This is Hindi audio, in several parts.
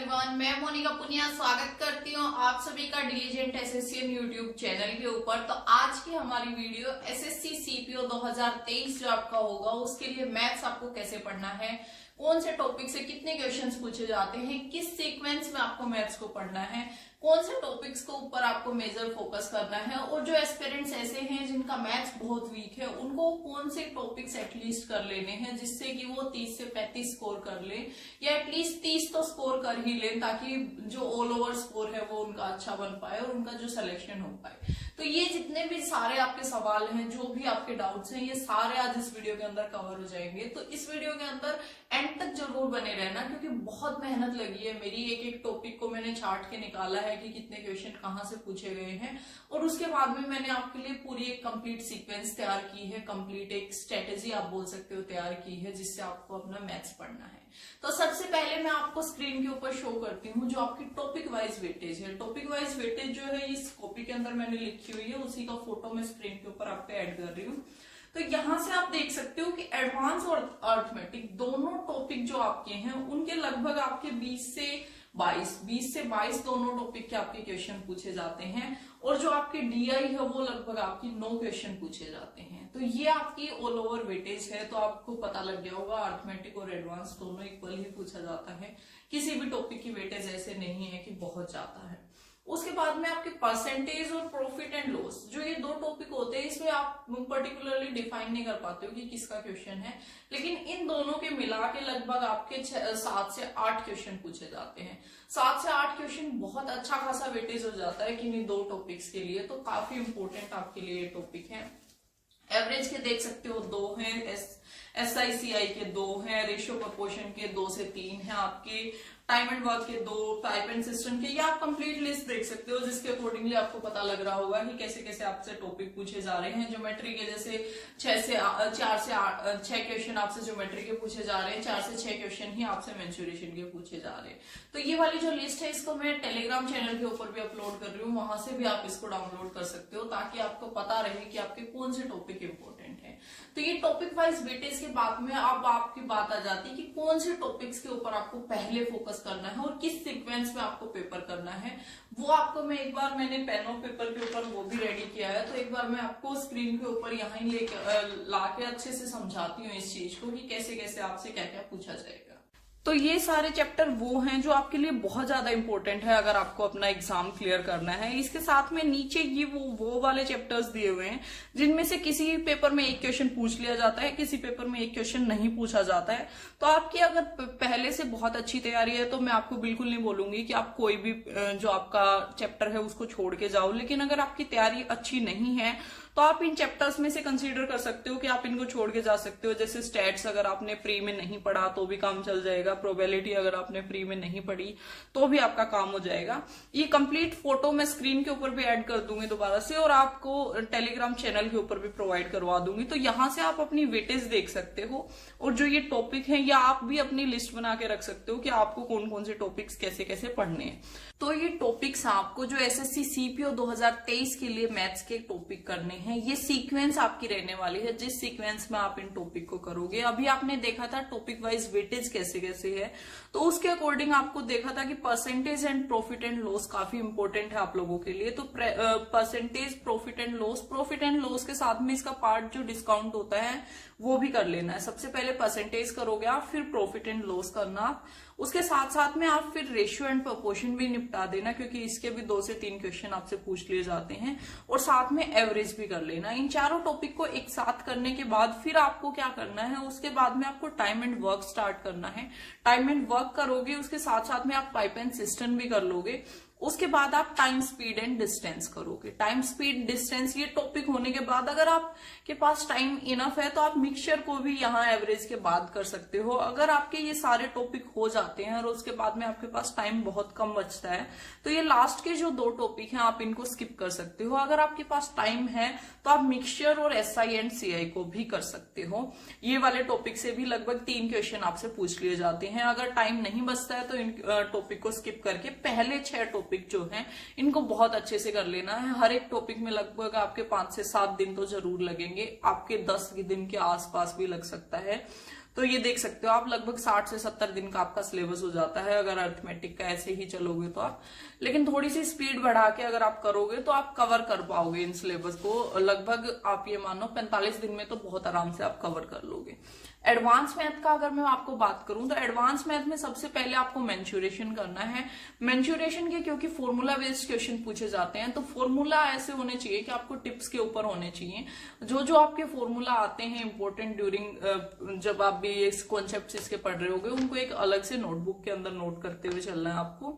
एवरीवन, मैं मोनिका पुनिया स्वागत करती हूँ आप सभी का डिलीजेंट एसएससी यूट्यूब चैनल के ऊपर। तो आज की हमारी वीडियो एसएससी सीपीओ 2023 जो आपका होगा उसके लिए मैथ्स आपको कैसे पढ़ना है, कौन से टॉपिक से कितने क्वेश्चंस पूछे जाते हैं, किस सीक्वेंस में आपको मैथ्स को पढ़ना है, कौन से टॉपिक्स को ऊपर आपको मेजर फोकस करना है, और जो एस्पिरेंट्स ऐसे हैं जिनका मैथ्स बहुत वीक है उनको कौन से टॉपिक्स एटलीस्ट कर लेने हैं जिससे कि वो 30 से 35 स्कोर कर ले, या एटलीस्ट 30 तो स्कोर कर ही ले ताकि जो ऑल ओवर स्कोर है वो उनका अच्छा बन पाए और उनका जो सिलेक्शन हो पाए। तो ये जितने भी सारे आपके सवाल हैं, जो भी आपके डाउट्स हैं, ये सारे आज इस वीडियो के अंदर कवर हो जाएंगे। तो इस वीडियो के अंदर एंड तक जरूर बने रहना क्योंकि बहुत मेहनत लगी है मेरी। एक एक टॉपिक को मैंने छाट के निकाला है कि कितने क्वेश्चन कहाँ से पूछे गए हैं, और उसके बाद में मैंने आपके लिए पूरी एक कंप्लीट सीक्वेंस तैयार की है, कंप्लीट एक स्ट्रेटेजी आप बोल सकते हो तैयार की है जिससे आपको अपना मैथ्स पढ़ना है। तो सबसे पहले मैं आपको स्क्रीन के ऊपर शो करती हूँ जो आपकी टॉपिक वाइज वेटेज है। टॉपिक वाइज वेटेज जो है इस कॉपी के अंदर मैंने लिखी हुई है, उसी का फोटो मैं स्क्रीन के ऊपर आपको ऐड कर रही हूँ। तो यहां से आप देख सकते हो कि एडवांस और अर्थमेटिक दोनों टॉपिक जो आपके हैं उनके लगभग आपके 20 से 22 दोनों टॉपिक के आपके क्वेश्चन पूछे जाते हैं, और जो आपके डीआई है वो लगभग आपकी 9 क्वेश्चन पूछे जाते हैं। तो ये आपकी ऑल ओवर वेटेज है। तो आपको पता लग गया होगा अर्थमेटिक और एडवांस दोनों इक्वल ही पूछा जाता है, किसी भी टॉपिक की वेटेज ऐसे नहीं है कि बहुत ज्यादा है। उसके बाद में आपके परसेंटेज और प्रॉफिट एंड लॉस, जो ये दो टॉपिक होते हैं इसमें आप पर्टिकुलरली डिफाइन नहीं कर पाते हो कि किसका क्वेश्चन है, लेकिन इन दोनों के मिला के लगभग आपके 7 से 8 क्वेश्चन पूछे जाते हैं। 7 से 8 क्वेश्चन बहुत अच्छा खासा वेटेज हो जाता है किन्हीं दो टॉपिक्स के लिए। तो काफी इंपॉर्टेंट आपके लिए ये टॉपिक है। एवरेज के देख सकते हो 2 हैं, एसआईसीआई के 2 हैं, रेशियो प्रपोर्शन के 2 से 3 हैं, आपके टाइम एंड वर्क के 2, टाइप एंड सिस्टम के। ये आप कंप्लीट लिस्ट देख सकते हो जिसके अकॉर्डिंगली आपको पता लग रहा होगा कि कैसे कैसे आपसे टॉपिक पूछे जा रहे हैं। ज्योमेट्री के जैसे 4 से 6 क्वेश्चन आपसे ज्योमेट्री के पूछे जा रहे हैं, 4 से 6 क्वेश्चन ही आपसे मेंसुरेशन के पूछे जा रहे हैं। तो ये वाली जो लिस्ट है इसको मैं टेलीग्राम चैनल के ऊपर भी अपलोड कर रही हूँ, वहां से भी आप इसको डाउनलोड कर सकते हो ताकि आपको पता रहे कि आपके कौन से टॉपिक इंपॉर्टेंट है। तो ये टॉपिक वाइज वेटेज के बाद में अब आपकी बात आ जाती है कि कौन से टॉपिक्स के ऊपर आपको पहले फोकस करना है और किस सीक्वेंस में आपको पेपर करना है। वो आपको मैं एक बार मैंने पेन और पेपर के ऊपर वो भी रेडी किया है, तो एक बार मैं आपको स्क्रीन के ऊपर यहाँ ही लाके अच्छे से समझाती हूँ इस चीज को कि कैसे कैसे आपसे क्या क्या पूछा जाएगा। तो ये सारे चैप्टर वो हैं जो आपके लिए बहुत ज्यादा इंपॉर्टेंट है अगर आपको अपना एग्जाम क्लियर करना है। इसके साथ में नीचे ये वो वाले चैप्टर्स दिए हुए हैं जिनमें से किसी पेपर में एक क्वेश्चन पूछ लिया जाता है, किसी पेपर में एक क्वेश्चन नहीं पूछा जाता है। तो आपकी अगर पहले से बहुत अच्छी तैयारी है तो मैं आपको बिल्कुल नहीं बोलूंगी कि आप कोई भी जो आपका चैप्टर है उसको छोड़ के जाओ, लेकिन अगर आपकी तैयारी अच्छी नहीं है तो आप इन चैप्टर्स में से कंसीडर कर सकते हो कि आप इनको छोड़ के जा सकते हो। जैसे स्टैट्स अगर आपने प्री में नहीं पढ़ा तो भी काम चल जाएगा, प्रोबेबिलिटी अगर आपने प्री में नहीं पढ़ी तो भी आपका काम हो जाएगा। ये कंप्लीट फोटो मैं स्क्रीन के ऊपर भी ऐड कर दूंगी दोबारा से, और आपको टेलीग्राम चैनल के ऊपर भी प्रोवाइड करवा दूंगी। तो यहाँ से आप अपनी वेटेज देख सकते हो, और जो ये टॉपिक है या आप भी अपनी लिस्ट बना के रख सकते हो कि आपको कौन कौन से टॉपिक्स कैसे कैसे पढ़ने हैं। तो ये टॉपिक्स आपको जो एसएससी सीपीओ 2023 के लिए मैथ्स के टॉपिक करने हैं, ये सीक्वेंस आपकी रहने वाली है जिस सीक्वेंस में आप इन टॉपिक को करोगे। अभी आपने देखा था टॉपिक वाइज वेटेज कैसे कैसे है, तो उसके अकॉर्डिंग आपको देखा था कि percentage and profit and loss काफी इंपॉर्टेंट है आप लोगों के लिए। तो परसेंटेज, प्रॉफिट एंड लॉस के साथ में इसका पार्ट जो डिस्काउंट होता है वो भी कर लेना है। सबसे पहले परसेंटेज करोगे आप, फिर प्रॉफिट एंड लॉस करना, उसके साथ साथ में आप फिर रेशियो एंड प्रोपोर्शन भी निपटा देना क्योंकि इसके भी 2 से 3 क्वेश्चन आपसे पूछ लिए जाते हैं, और साथ में एवरेज भी कर लेना। इन चारों टॉपिक को एक साथ करने के बाद फिर आपको क्या करना है, उसके बाद में आपको टाइम एंड वर्क स्टार्ट करना है। टाइम एंड वर्क करोगे, उसके साथ साथ में आप पाइप एंड सिस्टम भी कर लोगे। उसके बाद आप टाइम, स्पीड एंड डिस्टेंस करोगे। टाइम, स्पीड, डिस्टेंस ये टॉपिक होने के बाद अगर आपके पास टाइम इनफ है तो आप मिक्सचर को भी यहाँ एवरेज के बाद कर सकते हो। अगर आपके ये सारे टॉपिक हो जाते हैं और उसके बाद में आपके पास टाइम बहुत कम बचता है तो ये लास्ट के जो 2 टॉपिक हैं आप इनको स्किप कर सकते हो। अगर आपके पास टाइम है तो आप मिक्सचर और एसआई एंड सीआई को भी कर सकते हो। ये वाले टॉपिक से भी लगभग 3 क्वेश्चन आपसे पूछ लिए जाते हैं। अगर टाइम नहीं बचता है तो इन टॉपिक को स्किप करके पहले 6 टॉपिक जो हैं इनको बहुत अच्छे से कर लेना है। हर एक टॉपिक में लगभग आपके 5 से 7 दिन तो जरूर लगेंगे, आपके 10 दिन के आसपास भी लग सकता है। तो ये देख सकते हो आप, लगभग 60 से 70 दिन का आपका सिलेबस हो जाता है अगर अरिथमेटिक का ऐसे ही चलोगे तो आप। लेकिन थोड़ी सी स्पीड बढ़ा के अगर आप करोगे तो आप कवर कर पाओगे इन सिलेबस को। लगभग आप ये मानो 45 दिन में तो बहुत आराम से आप कवर कर लोगे। एडवांस मैथ का अगर मैं आपको बात करूं तो एडवांस मैथ में सबसे पहले आपको मेंशुरेशन करना है। मेंशुरेशन के क्योंकि फॉर्मूला बेस्ड क्वेश्चन पूछे जाते हैं, तो फॉर्मूला ऐसे होने चाहिए कि आपको टिप्स के ऊपर होने चाहिए। जो जो आपके फॉर्मूला आते हैं इंपॉर्टेंट ड्यूरिंग जब आप भी इस कॉन्सेप्ट इसके पढ़ रहे होगे, उनको एक अलग से नोटबुक के अंदर नोट करते हुए चलना है आपको।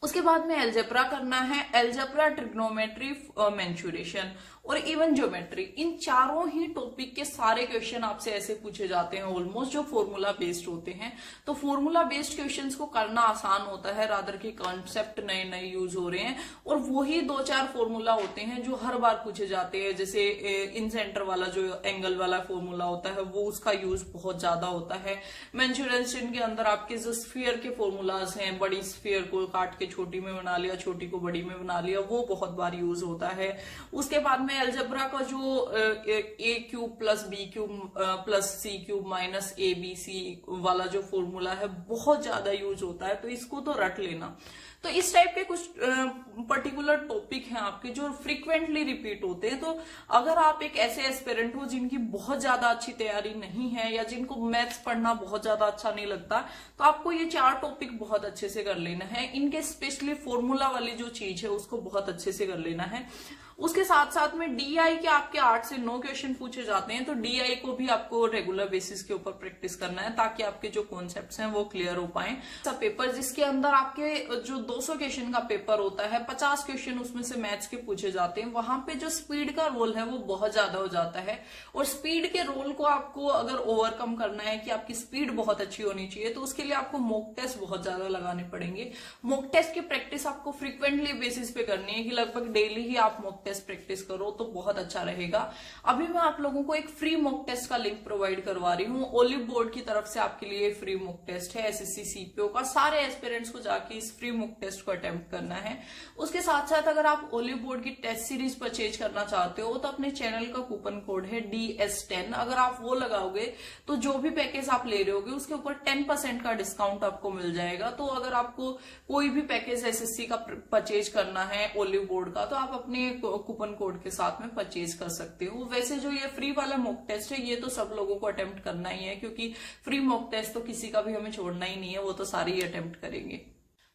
उसके बाद में एल्जेब्रा करना है, एल्जेब्रा, ट्रिग्नोमेट्री, मेंशुरेशन और इवन ज्योमेट्री। इन चारों ही टॉपिक के सारे क्वेश्चन आपसे ऐसे पूछे जाते हैं ऑलमोस्ट, जो फॉर्मूला बेस्ड होते हैं। तो फॉर्मूला बेस्ड क्वेश्चंस को करना आसान होता है, रादर के कॉन्सेप्ट नए नए यूज हो रहे हैं और वही 2-4 फॉर्मूला होते हैं जो हर बार पूछे जाते हैं। जैसे इन सेंटर वाला जो एंगल वाला फॉर्मूला होता है वो उसका यूज बहुत ज्यादा होता है। मेंशुरेशन के अंदर आपके जो स्फीयर के फॉर्मूलाज हैं, बड़ी स्फीयर को काट के छोटी में बना लिया, छोटी को बड़ी में बना लिया, वो बहुत बार यूज होता है। उसके बाद में अलजेब्रा का जो A cube plus B cube plus C cube minus A B C वाला जो फॉर्मूला है बहुत ज्यादा यूज होता है, तो इसको तो रट लेना। तो इस टाइप के कुछ पर्टिकुलर टॉपिक हैं आपके जो फ्रीक्वेंटली रिपीट होते हैं। तो अगर आप एक ऐसे एस्पिरेंट हो जिनकी बहुत ज्यादा अच्छी तैयारी नहीं है या जिनको मैथ्स पढ़ना बहुत ज्यादा अच्छा नहीं लगता, तो आपको ये 4 टॉपिक बहुत अच्छे से कर लेना है। इनके स्पेशली फॉर्मूला वाली जो चीज है उसको बहुत अच्छे से कर लेना है। उसके साथ साथ में डीआई के आपके 8 से 9 क्वेश्चन पूछे जाते हैं, तो डीआई को भी आपको रेगुलर बेसिस के ऊपर प्रैक्टिस करना है ताकि आपके जो कॉन्सेप्ट्स हैं वो क्लियर हो पाए। सब पेपर जिसके अंदर आपके जो 200 क्वेश्चन का पेपर होता है, 50 क्वेश्चन उसमें से मैथ्स के पूछे जाते हैं, वहां पे जो स्पीड का रोल है वो बहुत ज्यादा हो जाता है। और स्पीड के रोल को आपको अगर ओवरकम करना है कि आपकी स्पीड बहुत अच्छी होनी चाहिए, तो उसके लिए आपको मॉक टेस्ट बहुत ज्यादा लगाने पड़ेंगे। मॉक टेस्ट की प्रैक्टिस आपको फ्रीक्वेंटली बेसिस पे करनी है कि लगभग डेली ही आप मॉक टेस्ट प्रैक्टिस करो तो बहुत अच्छा रहेगा। अभी मैं आप लोगों को एक फ्री मॉक टेस्ट का लिंक प्रोवाइड करवा रही हूँ। ओलिव बोर्ड की तरफ से आपके लिए फ्री मॉक टेस्ट है एसएससी सीपीओ का। सारे एस्पिरेंट्स को जाके इस फ्री मॉक टेस्ट को अटेम्प्ट करना है। उसके साथ साथ अगर आप ओलिव बोर्ड की टेस्ट सीरीज परचेज करना चाहते हो तो अपने चैनल का कूपन कोड है DS10, अगर आप वो लगाओगे तो जो भी पैकेज आप ले रहे होगे उसके ऊपर 10% का डिस्काउंट आपको मिल जाएगा। तो अगर आपको कोई भी पैकेज एसएससी का परचेज करना है ओलिव बोर्ड का, तो आप अपने कूपन कोड के साथ में परचेज कर सकते हो। वैसे जो ये फ्री वाला मॉक टेस्ट है ये तो सब लोगों को अटेम्प्ट करना ही है, क्योंकि फ्री मॉक टेस्ट तो किसी का भी हमें छोड़ना ही नहीं है, वो तो सारे ही अटेम्प्ट करेंगे।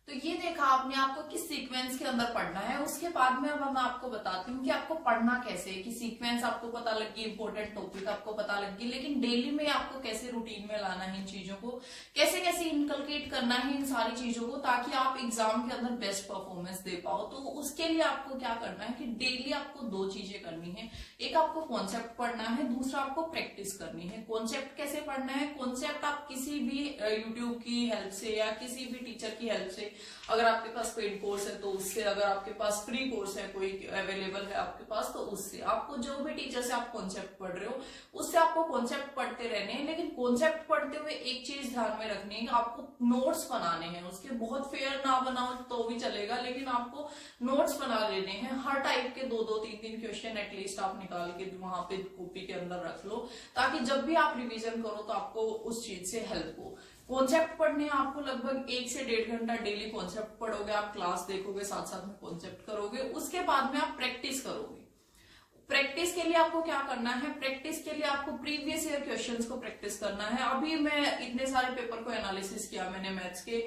तो ये देखा आपने आपको किस सीक्वेंस के अंदर पढ़ना है। उसके बाद में अब मैं आपको बताती हूँ कि आपको पढ़ना कैसे है, कि सीक्वेंस आपको पता लग गई, इंपॉर्टेंट टॉपिक आपको पता लग गई, लेकिन डेली में आपको कैसे रूटीन में लाना है इन चीजों को, कैसे कैसे इनकलकेट करना है इन सारी चीजों को, ताकि आप एग्जाम के अंदर बेस्ट परफॉर्मेंस दे पाओ। तो उसके लिए आपको क्या करना है कि डेली आपको 2 चीजें करनी है। एक आपको कॉन्सेप्ट पढ़ना है, दूसरा आपको प्रैक्टिस करनी है। कॉन्सेप्ट कैसे पढ़ना है? कॉन्सेप्ट आप किसी भी यूट्यूब की हेल्प से या किसी भी टीचर की हेल्प से, अगर आपके पास पेड कोर्स है तो उससे, अगर आपके पास फ्री कोर्स है कोई अवेलेबल है आपके पास तो उससे, आपको जो भी टीचर से आप कॉन्सेप्ट पढ़ रहे हो उससे आपको कॉन्सेप्ट पढ़ते रहने हैं। लेकिन कॉन्सेप्ट पढ़ते हुए एक चीज ध्यान में रखनी है कि आपको नोट्स बनाने हैं उसके। बहुत फेयर ना बनाओ तो भी चलेगा, लेकिन आपको नोट्स बना लेने हैं। हर टाइप के 2-2, 3-3 क्वेश्चन एटलीस्ट आप निकाल के वहां पे कॉपी के अंदर रख लो, ताकि जब भी आप रिविजन करो तो आपको उस चीज से हेल्प हो। कॉन्सेप्ट पढ़ने आपको लगभग 1 से 1.5 घंटा डेली कॉन्सेप्ट पढ़ोगे, आप क्लास देखोगे, साथ साथ में कॉन्सेप्ट करोगे। उसके बाद में आप प्रैक्टिस करोगे। प्रैक्टिस के लिए आपको क्या करना है? प्रैक्टिस के लिए आपको प्रीवियस ईयर क्वेश्चंस को प्रैक्टिस करना है। अभी मैं इतने सारे पेपर को एनालिसिस किया मैंने मैथ्स के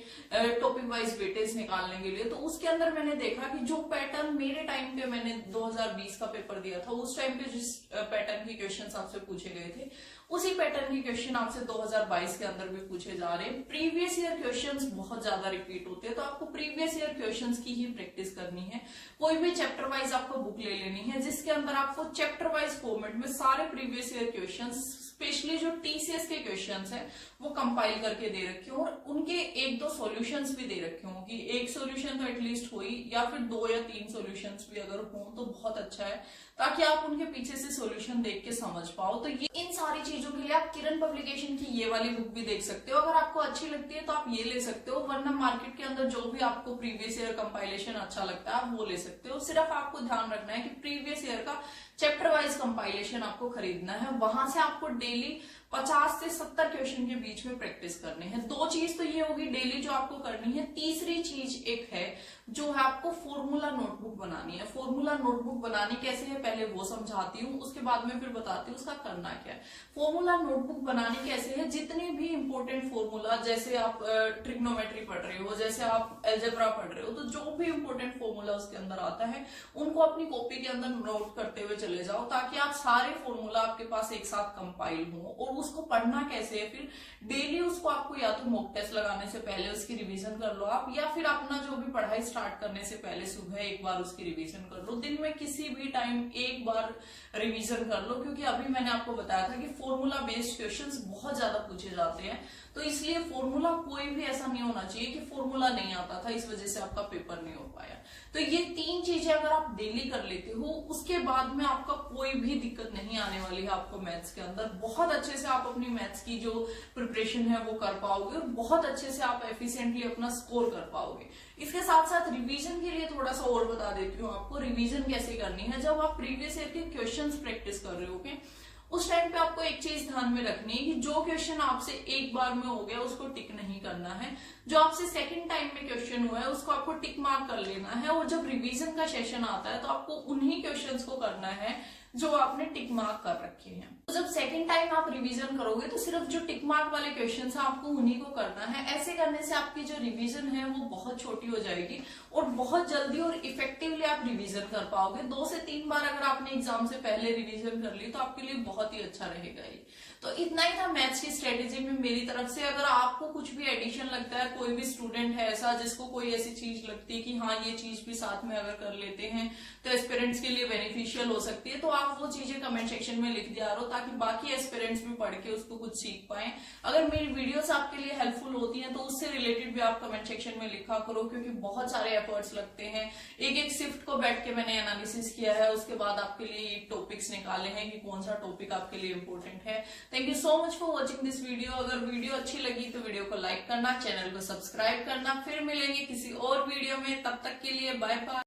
टॉपिक वाइज वेटेज निकालने के लिए, तो उसके अंदर मैंने देखा कि जो पैटर्न मेरे टाइम पे मैंने 2020 का पेपर दिया था, उस टाइम पे जिस पैटर्न के क्वेश्चंस आपसे पूछे गए थे, उसी पैटर्न के क्वेश्चन आपसे 2022 के अंदर भी पूछे जा रहे हैं। प्रीवियस ईयर क्वेश्चंस बहुत ज्यादा रिपीट होते हैं, तो आपको प्रीवियस ईयर क्वेश्चंस की ही प्रैक्टिस करनी है। कोई भी चैप्टर वाइज आपको बुक ले लेनी है जिसके अंदर आपको चैप्टर वाइज फॉर्मेट में सारे प्रीवियस ईयर क्वेश्चंस, स्पेशली जो टीसीएस के क्वेश्चंस हैं वो कंपाइल करके दे रखे हो, और उनके 1-2 सॉल्यूशंस भी दे रखे हो कि एक सॉल्यूशन तो एटलीस्ट हो ही, या फिर 2 या 3 सॉल्यूशंस भी अगर हो तो बहुत अच्छा है, ताकि आप उनके पीछे से सॉल्यूशन देख के समझ पाओ। तो ये इन सारी चीजों के लिए आप किरण पब्लिकेशन की ये वाली बुक भी देख सकते हो। अगर आपको अच्छी लगती है तो आप ये ले सकते हो, वरना मार्केट के अंदर जो भी आपको प्रीवियस ईयर कंपाइलेशन अच्छा लगता है आप वो ले सकते हो। सिर्फ आपको ध्यान रखना है कि प्रीवियस ईयर का चैप्टर वाइज कंपाइलेशन आपको खरीदना है, वहां से आपको डेली 50 से 70 क्वेश्चन के बीच में प्रैक्टिस करने हैं। दो चीज तो ये होगी डेली जो आपको करनी है। तीसरी चीज एक है जो है आपको फॉर्मूला नोटबुक बनानी है। फॉर्मूला नोटबुक बनानी कैसे है पहले वो समझाती हूँ, उसके बाद में फिर बताती हूँ उसका करना क्या है। फॉर्मूला नोटबुक बनानी कैसे है, जितने भी इंपॉर्टेंट फॉर्मूला, जैसे आप ट्रिग्नोमेट्री पढ़ रहे हो, जैसे आप एल्जेब्रा पढ़ रहे हो, तो जो भी इंपॉर्टेंट फॉर्मूला उसके अंदर आता है उनको अपनी कॉपी के अंदर नोट करते हुए चले जाओ, ताकि आप सारे फॉर्मूला आपके पास एक साथ कंपाइल हो। और उसको पढ़ना कैसे है, फिर डेली उसको आपको या तो मॉक टेस्ट लगाने से पहले उसकी रिवीजन कर लो आप, या फिर अपना जो भी पढ़ाई स्टार्ट करने से पहले सुबह एक बार उसकी रिवीजन कर लो। दिन में किसी भी टाइम एक बार रिवीजन कर लो, क्योंकि अभी मैंने आपको बताया था कि फॉर्मूला बेस्ड क्वेश्चंस बहुत ज्यादा पूछे जाते हैं, तो इसलिए फॉर्मूला कोई भी ऐसा नहीं होना चाहिए कि फॉर्मूला नहीं आता था इस वजह से आपका पेपर नहीं हो पाया। तो ये तीन चीजें अगर आप डेली कर लेते हो, उसके बाद में आपका कोई भी दिक्कत नहीं आने वाली है आपको मैथ्स के अंदर। बहुत अच्छे से आप अपनी मैथ्स की जो प्रिपरेशन है वो कर पाओगे, और बहुत अच्छे से आप एफिशिएंटली अपना स्कोर कर पाओगे। इसके साथ साथ रिवीजन के लिए थोड़ा सा और बता देती हूँ आपको रिवीजन कैसे करनी है। जब आप प्रीवियस ईयर के क्वेश्चंस प्रैक्टिस कर रहे हो, उस टाइम पे आपको एक चीज ध्यान में रखनी है कि जो क्वेश्चन आपसे एक बार में हो गया उसको टिक नहीं करना है। जो आपसे सेकंड टाइम में क्वेश्चन हुआ है उसको आपको टिक मार्क कर लेना है, और जब रिवीजन का सेशन आता है तो आपको उन्हीं क्वेश्चंस को करना है जो आपने टिक मार्क कर रखे हैं। तो जब सेकंड टाइम आप रिवीजन करोगे तो सिर्फ जो टिक मार्क वाले क्वेश्चंस हैं आपको उन्हीं को करना है। ऐसे करने से आपकी जो रिवीजन है वो बहुत छोटी हो जाएगी, और बहुत जल्दी और इफेक्टिवली आप रिवीजन कर पाओगे। 2 से 3 बार अगर आपने एग्जाम से पहले रिवीजन कर ली तो आपके लिए बहुत ही अच्छा रहेगा ये। तो इतना ही था मैथ्स की स्ट्रेटेजी में मेरी तरफ से। अगर आपको कुछ भी एडिशन लगता है, कोई भी स्टूडेंट है ऐसा जिसको कोई ऐसी चीज लगती है कि हाँ ये चीज भी साथ में अगर कर लेते हैं तो एस्पिरेंट्स के लिए बेनिफिशियल हो सकती है, तो आप वो चीजें कमेंट सेक्शन में लिख दिया करो, ताकि बाकी एस्पिरेंट्स भी पढ़ के उसको कुछ सीख पाए। अगर मेरी वीडियोस आपके लिए हेल्पफुल होती हैं तो उससे रिलेटेड भी आप कमेंट सेक्शन में लिखा करो, क्योंकि बहुत सारे एफर्ट्स लगते हैं। एक एक शिफ्ट को बैठ के मैंने एनालिसिस किया है, उसके बाद आपके लिए टॉपिक्स निकाले हैं कि कौन सा टॉपिक आपके लिए इंपॉर्टेंट है। Thank you so much for watching this video. अगर वीडियो अच्छी लगी तो वीडियो को लाइक करना, चैनल को सब्सक्राइब करना। फिर मिलेंगे किसी और वीडियो में, तब तक के लिए बाय बाय।